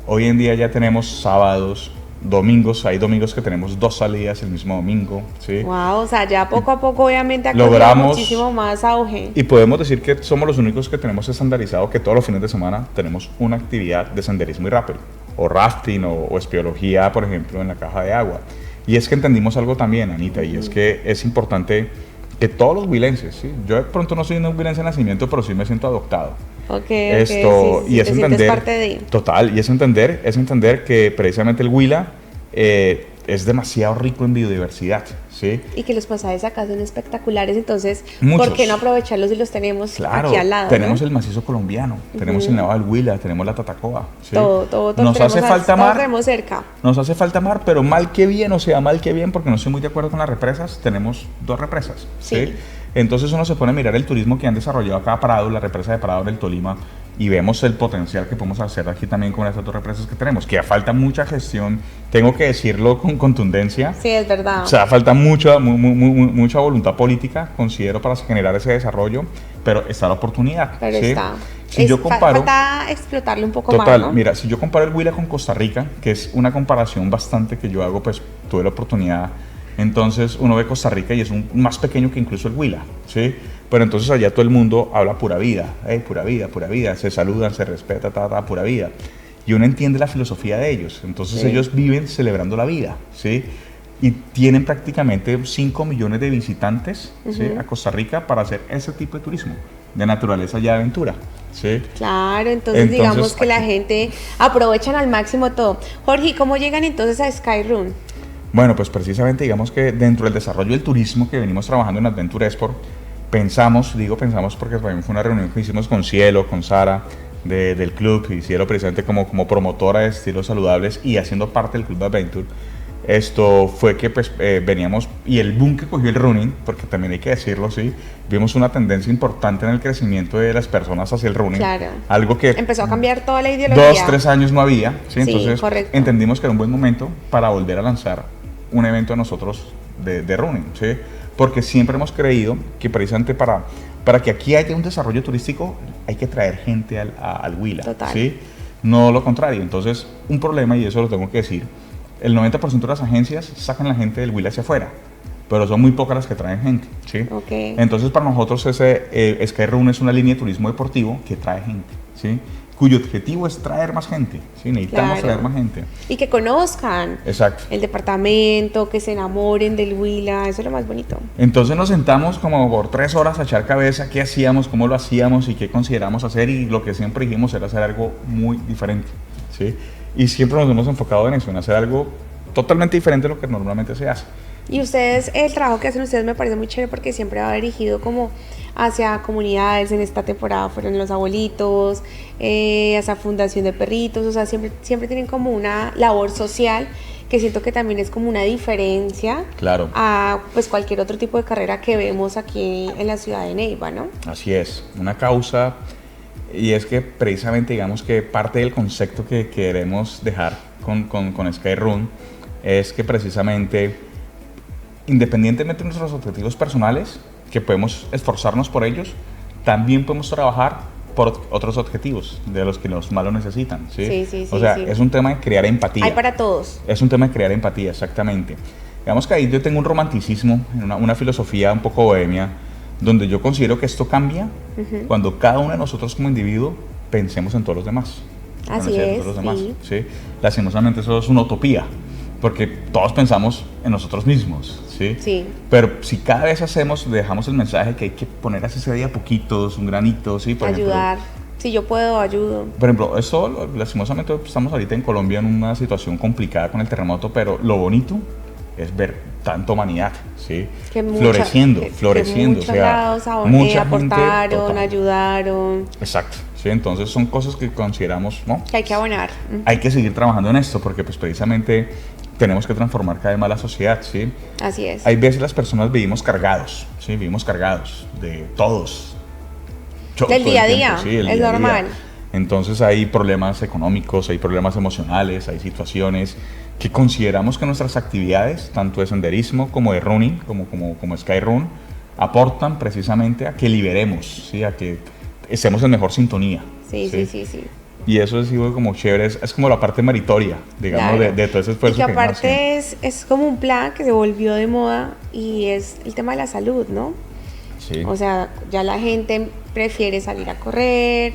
Hoy en día ya tenemos sábados, domingos, hay domingos que tenemos 2 salidas el mismo domingo, ¿sí? Wow, o sea, ya poco a poco obviamente ha Logramos- cogido muchísimo más auge. Y podemos decir que somos los únicos que tenemos estandarizado que todos los fines de semana tenemos una actividad de senderismo y rappel, o rafting o espiología, por ejemplo, en la caja de agua. Y es que entendimos algo también, Anita, y es que es importante que todos los huilenses, ¿sí? Yo de pronto no soy un huilense de nacimiento, pero sí me siento adoptado. Ok, Esto, sí, y es te sientes entender, parte de. total, y es entender que precisamente el Huila es demasiado rico en biodiversidad, ¿sí? Y que los pasajes acá son espectaculares, entonces, Muchos. ¿por qué no aprovecharlos si los tenemos Claro, aquí al lado? tenemos ¿no? el macizo colombiano, tenemos el Nevado del Huila, tenemos la Tatacoa, ¿sí? Todo Nos hace falta todo mar, tenemos cerca. nos hace falta mar, pero mal que bien, o sea, mal que bien, porque no estoy muy de acuerdo con las represas, tenemos 2 represas, ¿sí? Sí. Entonces uno se pone a mirar el turismo que han desarrollado acá Prado, la represa de Prado del Tolima, y vemos el potencial que podemos hacer aquí también con estas 2 represas que tenemos, que falta mucha gestión, tengo que decirlo con contundencia. Sí, es verdad. O sea, falta mucha voluntad política, considero, para generar ese desarrollo, pero está la oportunidad. Pero ¿sí? está. Si yo comparo, falta explotarlo un poco total, más, ¿no? mira, si yo comparo el Huila con Costa Rica, que es una comparación bastante que yo hago, pues tuve la oportunidad, entonces uno ve Costa Rica y es más pequeño que incluso el Huila, ¿sí? Pero entonces allá todo el mundo habla pura vida, pura vida, se saludan, se respeta, pura vida. Y uno entiende la filosofía de ellos, entonces Sí. ellos viven celebrando la vida, ¿sí? Y tienen prácticamente 5 millones de visitantes, ¿sí? A Costa Rica para hacer ese tipo de turismo, de naturaleza y de aventura, ¿sí? Claro, entonces digamos que la gente aprovechan al máximo todo. Jorge, ¿y cómo llegan entonces a Skyrun? Bueno, pues precisamente digamos que dentro del desarrollo del turismo que venimos trabajando en Adventure Export, pensamos porque fue una reunión que hicimos con Cielo, con Sara, del club, y Cielo precisamente como promotora de estilos saludables y haciendo parte del Club Adventure. Esto fue que pues veníamos, y el boom que cogió el running, porque también hay que decirlo, sí, vimos una tendencia importante en el crecimiento de las personas hacia el running. Claro. Algo que Empezó a cambiar toda la ideología. 2-3 años no había, ¿sí? Entonces correcto. entendimos que era un buen momento para volver a lanzar un evento de nosotros de running, ¿sí? Porque siempre hemos creído que precisamente para que aquí haya un desarrollo turístico hay que traer gente al Huila, Total. ¿sí? No lo contrario. Entonces, un problema, y eso lo tengo que decir, el 90% de las agencias sacan la gente del Huila hacia afuera, pero son muy pocas las que traen gente, ¿sí? Ok. Entonces, para nosotros Skyrun es una línea de turismo deportivo que trae gente, ¿sí? Cuyo objetivo es traer más gente, ¿sí? Necesitamos Claro. traer más gente. Y que conozcan Exacto. el departamento, que se enamoren del Huila, eso es lo más bonito. Entonces nos sentamos como por 3 horas a echar cabeza qué hacíamos, cómo lo hacíamos y qué consideramos hacer, y lo que siempre dijimos era hacer algo muy diferente, ¿sí? Y siempre nos hemos enfocado en eso, en hacer algo totalmente diferente de lo que normalmente se hace. Y ustedes, el trabajo que hacen ustedes me parece muy chévere porque siempre va dirigido como hacia comunidades. En esta temporada fueron los abuelitos, hacia fundación de perritos, o sea, siempre tienen como una labor social que siento que también es como una diferencia Claro. a pues cualquier otro tipo de carrera que vemos aquí en la ciudad de Neiva, ¿no? Así es, una causa, y es que precisamente digamos que parte del concepto que queremos dejar con Skyrun es que precisamente, independientemente de nuestros objetivos personales, que podemos esforzarnos por ellos, también podemos trabajar por otros objetivos de los que los más lo necesitan, ¿sí? Sí, o sea, sí. es un tema de crear empatía. Hay para todos. Es un tema de crear empatía, exactamente. Digamos que ahí yo tengo un romanticismo, una filosofía un poco bohemia, donde yo considero que esto cambia cuando cada uno de nosotros como individuo pensemos en todos los demás. Así En es, todos los demás, sí. ¿sí? Lastimosamente eso es una utopía, porque todos pensamos en nosotros mismos, ¿sí? Sí. Pero si cada vez dejamos el mensaje que hay que poner así ese día poquitos, un granito, ¿sí? Por ejemplo, Ayudar. Si yo puedo, ayudo. por ejemplo, esto, lastimosamente, estamos ahorita en Colombia en una situación complicada con el terremoto, pero lo bonito es ver tanta humanidad, ¿sí? Que floreciendo. Que muchos O sea, lados mucha aportaron, gente, total. ayudaron, Exacto, ¿sí? Entonces son cosas que consideramos, ¿no? que hay que abonar. Hay que seguir trabajando en esto porque pues precisamente tenemos que transformar cada vez más la sociedad, ¿sí? Así es. Hay veces las personas vivimos cargados, ¿sí? Vivimos cargados de todos. Del día a día, sí, es día normal. Entonces hay problemas económicos, hay problemas emocionales, hay situaciones que consideramos que nuestras actividades, tanto de senderismo como de running, como Skyrun, aportan precisamente a que liberemos, ¿sí? A que estemos en mejor sintonía. Sí. Y eso es como chévere, es como la parte meritoria, digamos, claro. de todo ese esfuerzo. Y que aparte es como un plan que se volvió de moda y es el tema de la salud, ¿no? Sí. O sea, ya la gente prefiere salir a correr,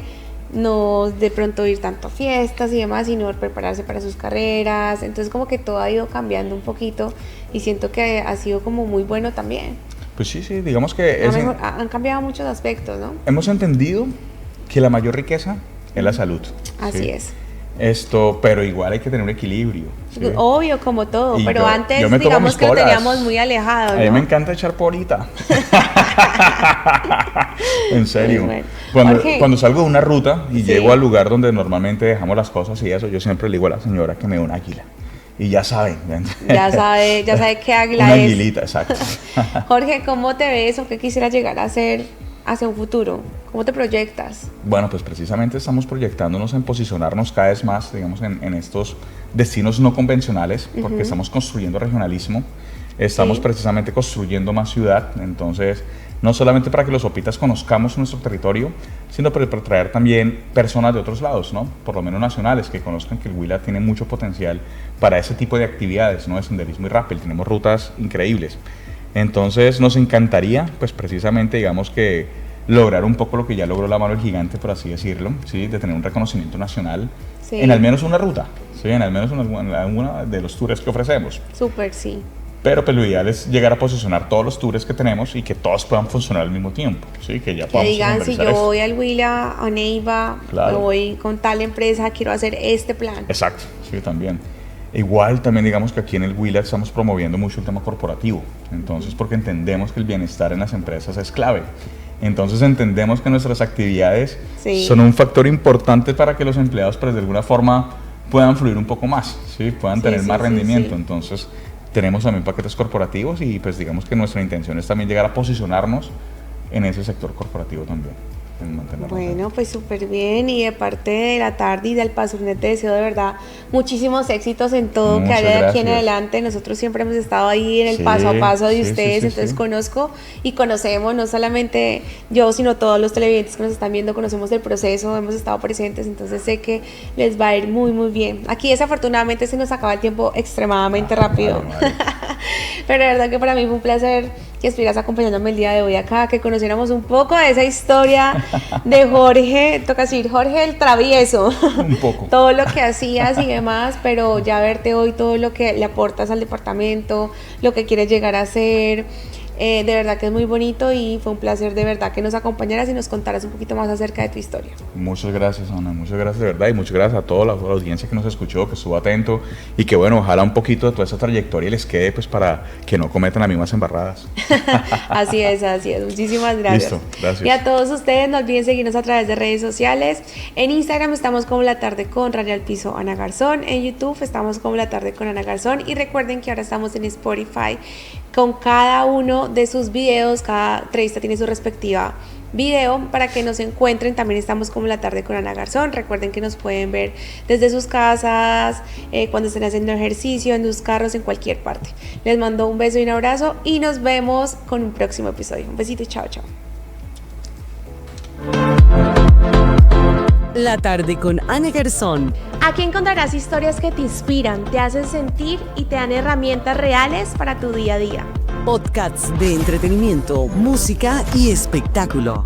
no de pronto ir tanto a fiestas y demás, sino prepararse para sus carreras. Entonces como que todo ha ido cambiando un poquito y siento que ha sido como muy bueno también. Pues sí, digamos que han cambiado muchos aspectos, ¿no? Hemos entendido que la mayor riqueza es la salud. Así ¿sí? es. Pero igual hay que tener un equilibrio. ¿sí? Obvio, como todo, y pero yo antes me digamos que lo polas. teníamos muy alejado, ¿no? A mí me encanta echar polita. En serio. Bueno. Cuando salgo de una ruta y sí. llego al lugar donde normalmente dejamos las cosas y eso, yo siempre le digo a la señora que me dé un águila. Y ya sabe. Ya sabe qué águila una es. Una aguilita, exacto. Jorge, ¿cómo te ves o qué quisieras llegar a hacer hacia un futuro? ¿Cómo te proyectas? Bueno, pues precisamente estamos proyectándonos en posicionarnos cada vez más, digamos, en estos destinos no convencionales, porque estamos construyendo regionalismo, estamos precisamente construyendo más ciudad, entonces no solamente para que los sopitas conozcamos nuestro territorio, sino para traer también personas de otros lados, ¿no? Por lo menos nacionales, que conozcan que el Huila tiene mucho potencial para ese tipo de actividades, ¿no? De senderismo y rappel, tenemos rutas increíbles. Entonces nos encantaría, pues precisamente, digamos que lograr un poco lo que ya logró la Mano del Gigante, por así decirlo, ¿sí? De tener un reconocimiento nacional en al menos una ruta, ¿sí? En al menos alguna de los tours que ofrecemos. Súper, sí. Pero pues lo ideal es llegar a posicionar todos los tours que tenemos y que todos puedan funcionar al mismo tiempo, ¿sí? Que ya podamos digan, si yo esto. voy al Huila, a Neiva, claro. voy con tal empresa, quiero hacer este plan. Exacto, sí, también. Igual también digamos que aquí en el Huila estamos promoviendo mucho el tema corporativo, entonces porque entendemos que el bienestar en las empresas es clave. Entonces entendemos que nuestras actividades son un factor importante para que los empleados pues de alguna forma puedan fluir un poco más, ¿sí? Puedan tener más rendimiento. Entonces tenemos también paquetes corporativos y pues digamos que nuestra intención es también llegar a posicionarnos en ese sector corporativo también. Bueno, pues súper bien, y de parte de la tarde y del Pazurnet te deseo de verdad muchísimos éxitos en todo que haya de aquí en adelante. Nosotros siempre hemos estado ahí en el paso a paso de ustedes, entonces conozco y conocemos, no solamente yo, sino todos los televidentes que nos están viendo, conocemos el proceso, hemos estado presentes, entonces sé que les va a ir muy muy bien. Aquí desafortunadamente se nos acaba el tiempo extremadamente rápido, pero de verdad que para mí fue un placer que estuvieras acompañándome el día de hoy acá, que conociéramos un poco de esa historia de Jorge, toca decir Jorge el travieso, un poco. Todo lo que hacías y demás, pero ya verte hoy todo lo que le aportas al departamento, lo que quieres llegar a hacer, de verdad que es muy bonito y fue un placer de verdad que nos acompañaras y nos contaras un poquito más acerca de tu historia. Muchas gracias, Ana, muchas gracias de verdad y muchas gracias a toda la audiencia que nos escuchó, que estuvo atento y que bueno, ojalá un poquito de toda esa trayectoria les quede pues para que no cometan las mismas embarradas. Así es, muchísimas gracias. Listo, gracias. Y a todos ustedes no olviden seguirnos a través de redes sociales. En Instagram estamos como La Tarde con Rayal Piso Ana Garzón, en YouTube estamos como La Tarde con Ana Garzón y recuerden que ahora estamos en Spotify con cada uno de sus videos, cada entrevista tiene su respectiva video para que nos encuentren. También estamos como La Tarde con Ana Garzón. Recuerden que nos pueden ver desde sus casas, cuando estén haciendo ejercicio, en sus carros, en cualquier parte. Les mando un beso y un abrazo y nos vemos con un próximo episodio. Un besito y chao. La Tarde con Ana Garzón. Aquí encontrarás historias que te inspiran, te hacen sentir y te dan herramientas reales para tu día a día. Podcasts de entretenimiento, música y espectáculo.